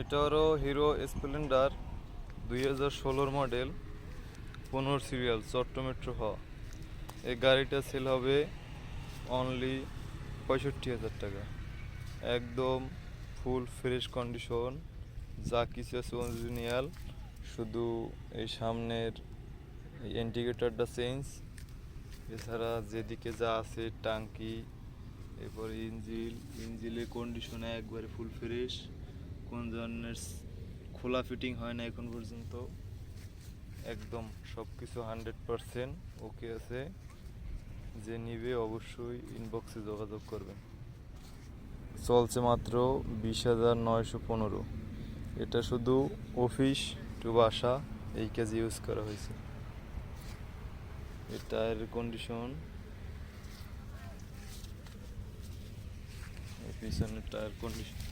এটা হলো Hero Splendor 2016 model, 15 serial, Chatta metro হ। এই গাড়িটা সেল হবে অনলি 65,000 টাকা। একদম ফুল ফ্রেশ কন্ডিশন, যা কিছু আছে অরিজিনাল। শুধু এই সামনের ইন্ডিকেটরটা চেঞ্জ, এছাড়া যেদিকে যা আছে টাঙ্কি, এরপর ইঞ্জিলের কন্ডিশন একবারে ফুল ফ্রেশ। কোন ধরনের খোলা ফিটিং হয় না এখন পর্যন্ত। একদম সব কিছু 100% ওকে আছে। যে নিবে অবশ্যই ইনবক্সে যোগাযোগ করবেন। চলছে মাত্র 20,915। এটা শুধু অফিস টু বাসা এই কাজে ইউজ করা হয়েছে। এই টায়ারের কন্ডিশন, পিছনের টায়ার কন্ডিশন